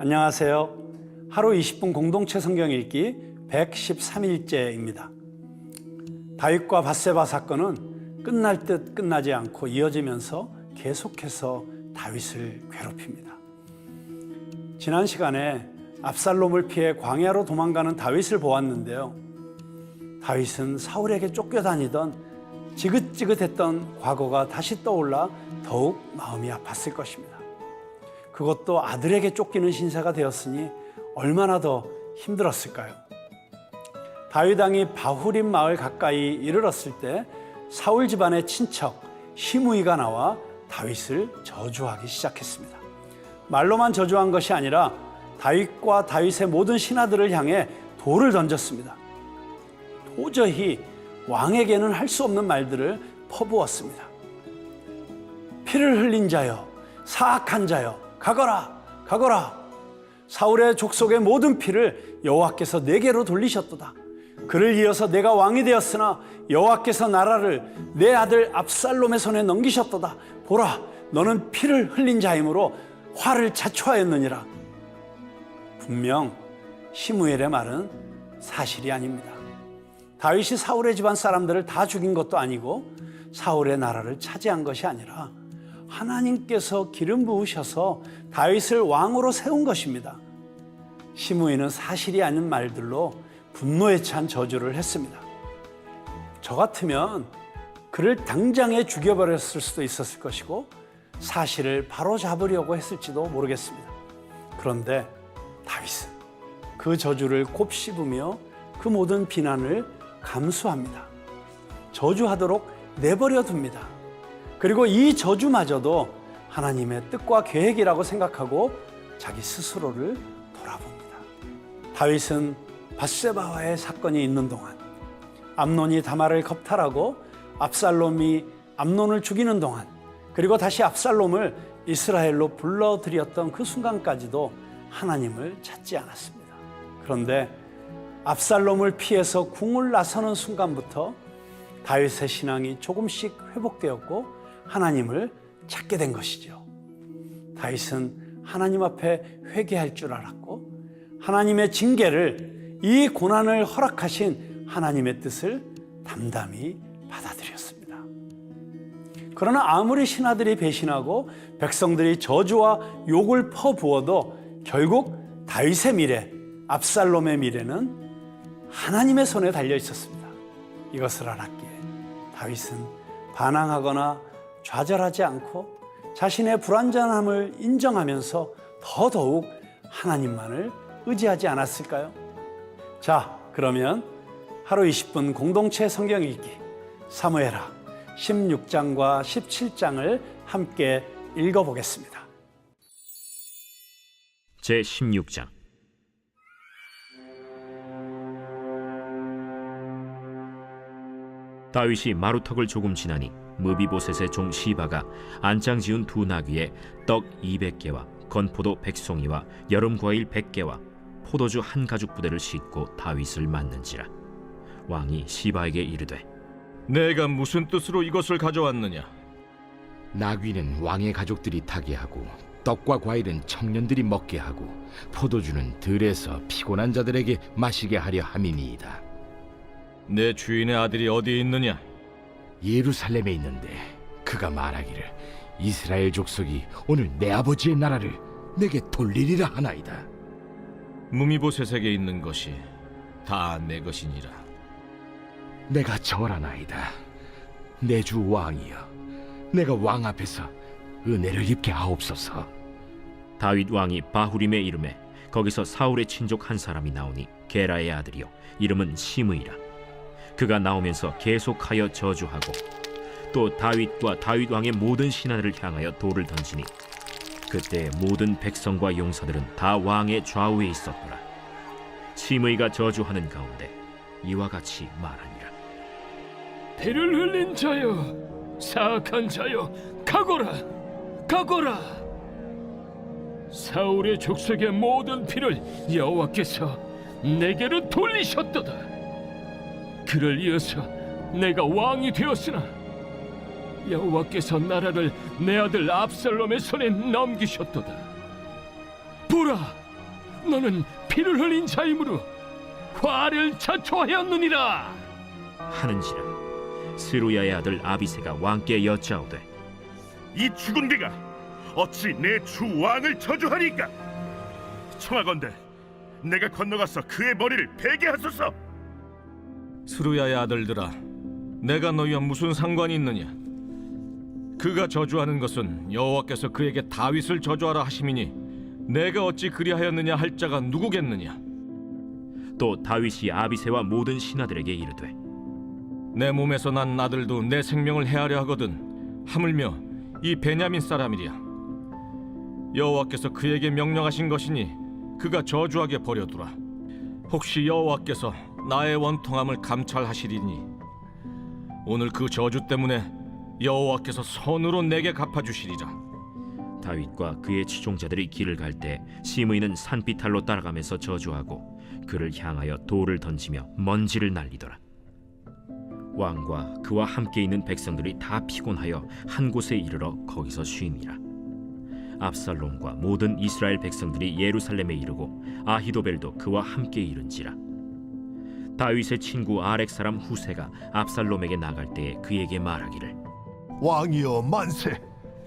안녕하세요. 하루 20분 공동체 성경 읽기 113일째입니다. 다윗과 밧세바 사건은 끝날 듯 끝나지 않고 이어지면서 계속해서 다윗을 괴롭힙니다. 지난 시간에 압살롬을 피해 광야로 도망가는 다윗을 보았는데요. 다윗은 사울에게 쫓겨다니던 지긋지긋했던 과거가 다시 떠올라 더욱 마음이 아팠을 것입니다. 그것도 아들에게 쫓기는 신세가 되었으니 얼마나 더 힘들었을까요? 다윗 왕이 바후림 마을 가까이 이르렀을 때 사울 집안의 친척 시므이가 나와 다윗을 저주하기 시작했습니다. 말로만 저주한 것이 아니라 다윗과 다윗의 모든 신하들을 향해 돌을 던졌습니다. 도저히 왕에게는 할 수 없는 말들을 퍼부었습니다. 피를 흘린 자여, 사악한 자여, 가거라, 가거라. 사울의 족속의 모든 피를 여호와께서 내게로 돌리셨도다. 그를 이어서 내가 왕이 되었으나 여호와께서 나라를 내 아들 압살롬의 손에 넘기셨도다. 보라, 너는 피를 흘린 자이므로 화를 자초하였느니라. 분명 시므엘의 말은 사실이 아닙니다. 다윗이 사울의 집안 사람들을 다 죽인 것도 아니고 사울의 나라를 차지한 것이 아니라 하나님께서 기름 부으셔서 다윗을 왕으로 세운 것입니다. 시므이는 사실이 아닌 말들로 분노에 찬 저주를 했습니다. 저 같으면 그를 당장에 죽여버렸을 수도 있었을 것이고 사실을 바로잡으려고 했을지도 모르겠습니다. 그런데 다윗은 그 저주를 곱씹으며 그 모든 비난을 감수합니다. 저주하도록 내버려 둡니다. 그리고 이 저주마저도 하나님의 뜻과 계획이라고 생각하고 자기 스스로를 돌아봅니다. 다윗은 밧세바와의 사건이 있는 동안, 암논이 다말을 겁탈하고 압살롬이 암논을 죽이는 동안, 그리고 다시 압살롬을 이스라엘로 불러들였던 그 순간까지도 하나님을 찾지 않았습니다. 그런데 압살롬을 피해서 궁을 나서는 순간부터 다윗의 신앙이 조금씩 회복되었고 하나님을 찾게 된 것이죠. 다윗은 하나님 앞에 회개할 줄 알았고 하나님의 징계를, 이 고난을 허락하신 하나님의 뜻을 담담히 받아들였습니다. 그러나 아무리 신하들이 배신하고 백성들이 저주와 욕을 퍼부어도 결국 다윗의 미래, 압살롬의 미래는 하나님의 손에 달려 있었습니다. 이것을 알았기에 다윗은 반항하거나 좌절하지 않고 자신의 불완전함을 인정하면서 더더욱 하나님만을 의지하지 않았을까요? 자, 그러면 하루 20분 공동체 성경 읽기 사무엘하 16장과 17장을 함께 읽어보겠습니다. 제16장. 다윗이 마루턱을 조금 지나니 무비보셋의 종 시바가 안장 지은 두 나귀에 떡 200개와 건포도 100송이와 여름과일 100개와 포도주 한 가죽 부대를 싣고 다윗을 맞는지라. 왕이 시바에게 이르되, 내가 무슨 뜻으로 이것을 가져왔느냐? 나귀는 왕의 가족들이 타게 하고 떡과 과일은 청년들이 먹게 하고 포도주는 들에서 피곤한 자들에게 마시게 하려 함이니이다. 내 주인의 아들이 어디에 있느냐? 예루살렘에 있는데 그가 말하기를 이스라엘 족속이 오늘 내 아버지의 나라를 내게 돌리리라 하나이다. 무미보셋에게 있는 것이 다 내 것이니라. 내가 절하나이다. 내 주 왕이여, 내가 왕 앞에서 은혜를 입게 하옵소서. 다윗 왕이 바후림에 이르매 거기서 사울의 친족 한 사람이 나오니 게라의 아들이요 이름은 시므이라. 그가 나오면서 계속하여 저주하고 또 다윗과 다윗 왕의 모든 신하들을 향하여 돌을 던지니 그때 모든 백성과 용사들은 다 왕의 좌우에 있었더라. 시므이가 저주하는 가운데 이와 같이 말하니라. 피를 흘린 자여, 사악한 자여, 가거라, 가거라. 사울의 족속의 모든 피를 여호와께서 내게로 돌리셨도다. 그를 이어서 내가 왕이 되었으나 여호와께서 나라를 내 아들 압살롬의 손에 넘기셨도다. 보라, 너는 피를 흘린 자이므로 화를 자초하였느니라. 하는지라 스루야의 아들 아비새가 왕께 여짜오되 이 죽은 개가 어찌 내 주 왕을 저주하리까? 청하건대 내가 건너가서 그의 머리를 베게 하소서. 스루야의 아들들아, 내가 너희와 무슨 상관이 있느냐? 그가 저주하는 것은 여호와께서 그에게 다윗을 저주하라 하심이니 내가 어찌 그리하였느냐 할 자가 누구겠느냐? 또 다윗이 아비새와 모든 신하들에게 이르되 내 몸에서 난 아들도 내 생명을 해하려 하거든 하물며 이 베냐민 사람이랴. 여호와께서 그에게 명령하신 것이니 그가 저주하게 버려두라. 혹시 여호와께서 나의 원통함을 감찰하시리니 오늘 그 저주 때문에 여호와께서 선으로 내게 갚아주시리라. 다윗과 그의 추종자들이 길을 갈 때 시므이는 산비탈로 따라가면서 저주하고 그를 향하여 돌을 던지며 먼지를 날리더라. 왕과 그와 함께 있는 백성들이 다 피곤하여 한 곳에 이르러 거기서 쉼이라. 압살롬과 모든 이스라엘 백성들이 예루살렘에 이르고 아히도벨도 그와 함께 이른지라. 다윗의 친구 아렉 사람 후세가 압살롬에게 나갈 때에 그에게 말하기를 왕이여 만세!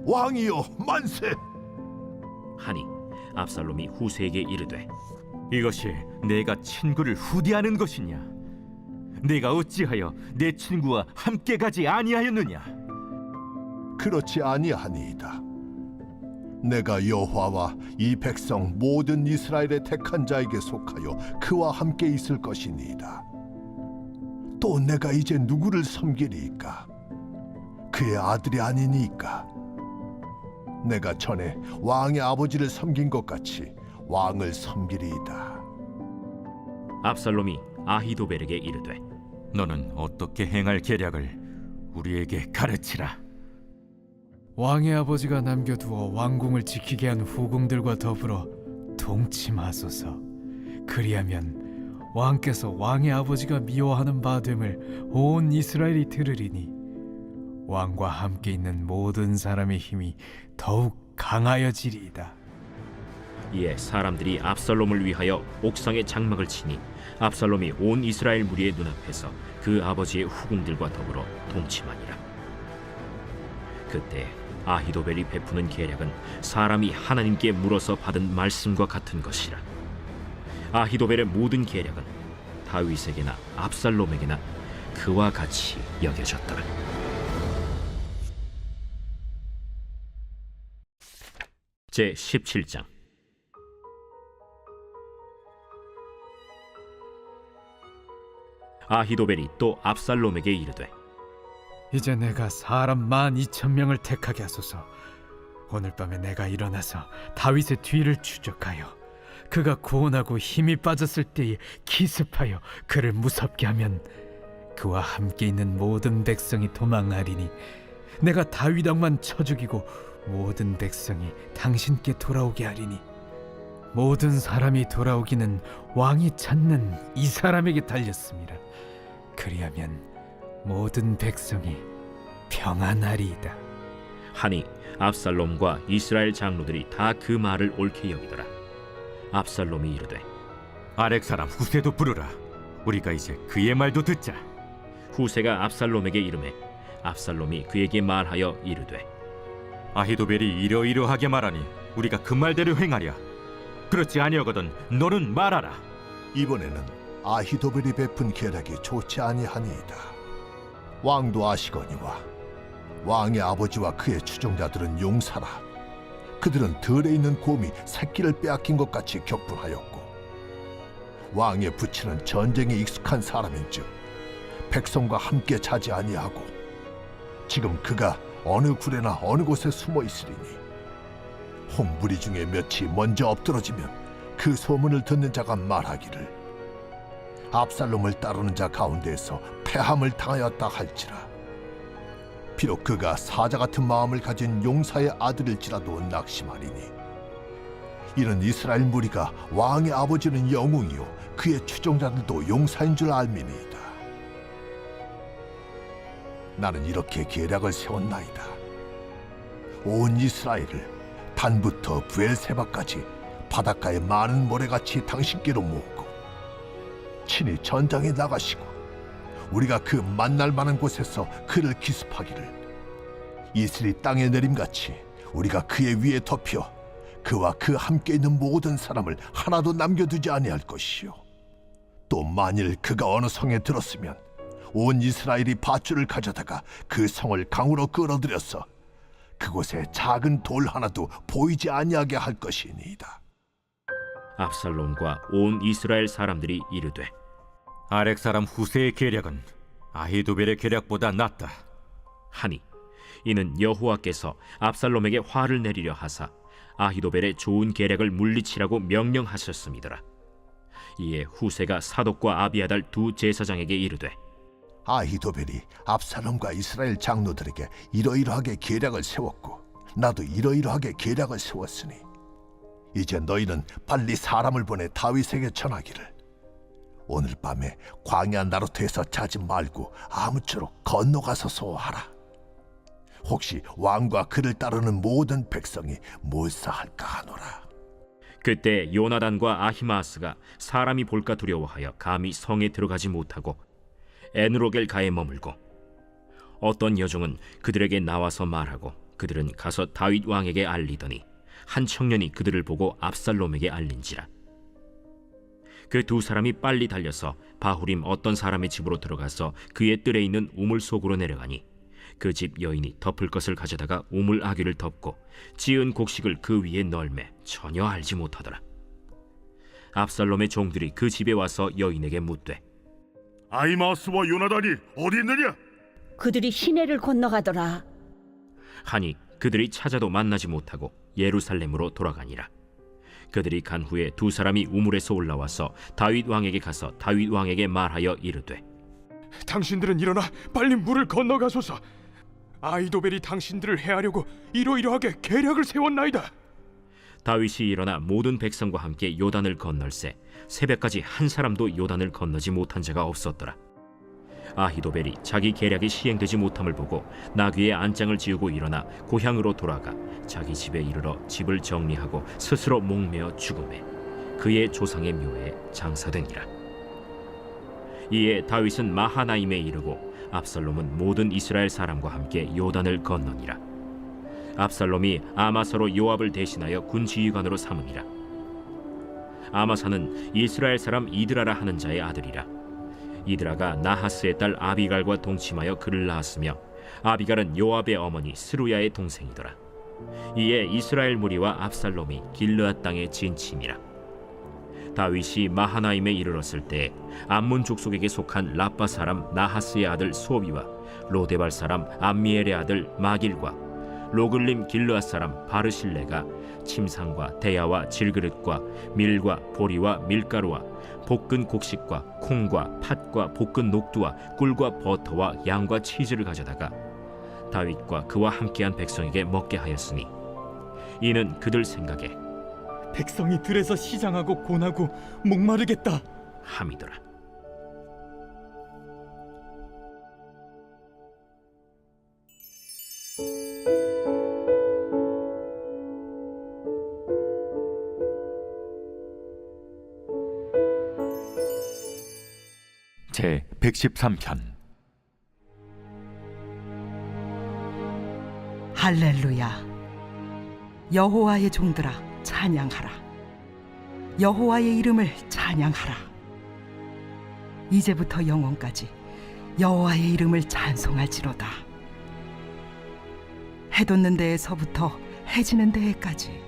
왕이여 만세! 하니 압살롬이 후세에게 이르되 이것이 내가 친구를 후대하는 것이냐? 내가 어찌하여 내 친구와 함께 가지 아니하였느냐? 그렇지 아니하니이다. 내가 여호와와 이 백성 모든 이스라엘의 택한 자에게 속하여 그와 함께 있을 것이니이다. 또 내가 이제 누구를 섬기리이까? 그의 아들이 아니니까. 내가 전에 왕의 아버지를 섬긴 것 같이 왕을 섬기리이다. 압살롬이 아히도벨에게 이르되 너는 어떻게 행할 계략을 우리에게 가르치라. 왕의 아버지가 남겨두어 왕궁을 지키게 한 후궁들과 더불어 동침하소서. 그리하면 왕께서 왕의 아버지가 미워하는 바 됨을 온 이스라엘이 들으리니 왕과 함께 있는 모든 사람의 힘이 더욱 강하여지리이다. 이에 사람들이 압살롬을 위하여 옥상에 장막을 치니 압살롬이 온 이스라엘 무리의 눈앞에서 그 아버지의 후궁들과 더불어 동침하니라. 그때 아히도벨이 베푸는 계략은 사람이 하나님께 물어서 받은 말씀과 같은 것이라. 아히도벨의 모든 계략은 다윗에게나 압살롬에게나 그와 같이 여겨졌더라. 제 17장. 아히도벨이 또 압살롬에게 이르되 이제 내가 사람 12,000명을 택하게 하소서. 오늘 밤에 내가 일어나서 다윗의 뒤를 추적하여 그가 고온하고 힘이 빠졌을 때에 기습하여 그를 무섭게 하면 그와 함께 있는 모든 백성이 도망하리니 내가 다윗 왕만 쳐 죽이고 모든 백성이 당신께 돌아오게 하리니 모든 사람이 돌아오기는 왕이 찾는 이 사람에게 달렸습니다. 그리하면 모든 백성이 평안하리이다. 하니 압살롬과 이스라엘 장로들이 다 그 말을 옳게 여기더라. 압살롬이 이르되 아렉 사람 후세도 부르라. 우리가 이제 그의 말도 듣자. 후세가 압살롬에게 이르매 압살롬이 그에게 말하여 이르되 아히도벨이 이러이러하게 말하니 우리가 그 말대로 행하랴. 그렇지 아니하거든 너는 말하라. 이번에는 아히도벨이 베푼 계략이 좋지 아니하니이다. 왕도 아시거니와 왕의 아버지와 그의 추종자들은 용사라. 그들은 들에 있는 곰이 새끼를 빼앗긴 것 같이 격분하였고 왕의 부친은 전쟁에 익숙한 사람인즉 백성과 함께 자지 아니하고 지금 그가 어느 굴에나 어느 곳에 숨어 있으리니 홍무리 중에 몇이 먼저 엎드러지면 그 소문을 듣는 자가 말하기를 압살롬을 따르는 자 가운데에서 패함을 당하였다 할지라. 비록 그가 사자 같은 마음을 가진 용사의 아들일지라도 낙심하리니 이는 이스라엘 무리가 왕의 아버지는 영웅이요 그의 추종자들도 용사인 줄 알미니이다. 나는 이렇게 계략을 세웠나이다. 온 이스라엘을 단부터 부엘세바까지 바닷가에 많은 모래같이 당신께로 모으고 친히 전장에 나가시고 우리가 그 만날 만한 곳에서 그를 기습하기를 이슬이 땅에 내림같이 우리가 그의 위에 덮여 그와 그 함께 있는 모든 사람을 하나도 남겨두지 아니할 것이요 또 만일 그가 어느 성에 들었으면 온 이스라엘이 밧줄을 가져다가 그 성을 강으로 끌어들여서 그곳에 작은 돌 하나도 보이지 아니하게 할 것이니이다. 압살롬과 온 이스라엘 사람들이 이르되 아렉 사람 후세의 계략은 아히도벨의 계략보다 낫다. 하니 이는 여호와께서 압살롬에게 화를 내리려 하사 아히도벨의 좋은 계략을 물리치라고 명령하셨음이더라. 이에 후세가 사독과 아비아달 두 제사장에게 이르되 아히도벨이 압살롬과 이스라엘 장로들에게 이러이러하게 계략을 세웠고 나도 이러이러하게 계략을 세웠으니 이제 너희는 빨리 사람을 보내 다윗에게 전하기를 오늘 밤에 광야 나루터에서 자지 말고 아무쪼록 건너가서 소하라. 혹시 왕과 그를 따르는 모든 백성이 몰사할까 하노라. 그때 요나단과 아히마아스가 사람이 볼까 두려워하여 감히 성에 들어가지 못하고 에누로겔 가에 머물고 어떤 여종은 그들에게 나와서 말하고 그들은 가서 다윗 왕에게 알리더니 한 청년이 그들을 보고 압살롬에게 알린지라. 그 두 사람이 빨리 달려서 바후림 어떤 사람의 집으로 들어가서 그의 뜰에 있는 우물 속으로 내려가니 그 집 여인이 덮을 것을 가져다가 우물 아귀를 덮고 지은 곡식을 그 위에 널매 전혀 알지 못하더라. 압살롬의 종들이 그 집에 와서 여인에게 묻되 아히마아스와 요나단이 어디 있느냐? 그들이 시내를 건너가더라. 하니 그들이 찾아도 만나지 못하고 예루살렘으로 돌아가니라. 그들이 간 후에 두 사람이 우물에서 올라와서 다윗 왕에게 가서 다윗 왕에게 말하여 이르되 당신들은 일어나 빨리 물을 건너가소서. 아히도벨이 당신들을 해하려고 이러이러하게 계략을 세웠나이다. 다윗이 일어나 모든 백성과 함께 요단을 건널새 새벽까지 한 사람도 요단을 건너지 못한 자가 없었더라. 아히도벨이 자기 계략이 시행되지 못함을 보고 나귀의 안장을 지우고 일어나 고향으로 돌아가 자기 집에 이르러 집을 정리하고 스스로 목매어 죽음에 그의 조상의 묘에 장사되니라. 이에 다윗은 마하나임에 이르고 압살롬은 모든 이스라엘 사람과 함께 요단을 건너니라. 압살롬이 아마사로 요압을 대신하여 군지휘관으로 삼으니라. 아마사는 이스라엘 사람 이드라라 하는 자의 아들이라. 이드라가 나하스의 딸 아비갈과 동침하여 그를 낳았으며 아비갈은 요압의 어머니 스루야의 동생이더라. 이에 이스라엘 무리와 압살롬이 길르앗 땅에 진침이라. 다윗이 마하나임에 이르렀을 때 암몬 족속에게 속한 라빠 사람 나하스의 아들 소비와 로데발 사람 암미엘의 아들 마길과 로글림 길르앗 사람 바르실레가 침상과 대야와 질그릇과 밀과 보리와 밀가루와 볶은 곡식과 콩과 팥과 볶은 녹두와 꿀과 버터와 양과 치즈를 가져다가 다윗과 그와 함께한 백성에게 먹게 하였으니 이는 그들 생각에 백성이 들에서 시장하고 고나고 목마르겠다 함이더라. 제 113편. 할렐루야. 여호와의 종들아 찬양하라. 여호와의 이름을 찬양하라. 이제부터 영원까지 여호와의 이름을 찬송할지로다. 해 돋는 데에서부터 해 지는 데에까지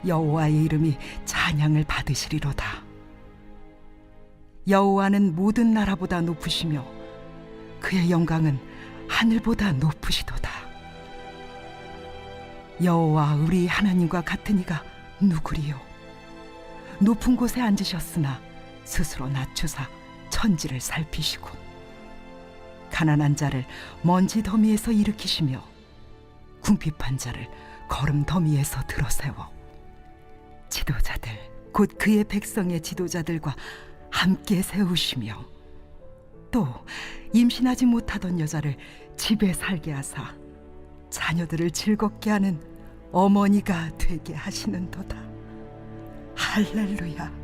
여호와의 이름이 찬양을 받으시리로다. 여호와는 모든 나라보다 높으시며 그의 영광은 하늘보다 높으시도다. 여호와 우리 하나님과 같은 이가 누구리요? 높은 곳에 앉으셨으나 스스로 낮추사 천지를 살피시고 가난한 자를 먼지 더미에서 일으키시며 궁핍한 자를 거름 더미에서 들어세워 지도자들 곧 그의 백성의 지도자들과 함께 세우시며 또 임신하지 못하던 여자를 집에 살게 하사 자녀들을 즐겁게 하는 어머니가 되게 하시는도다. 할렐루야.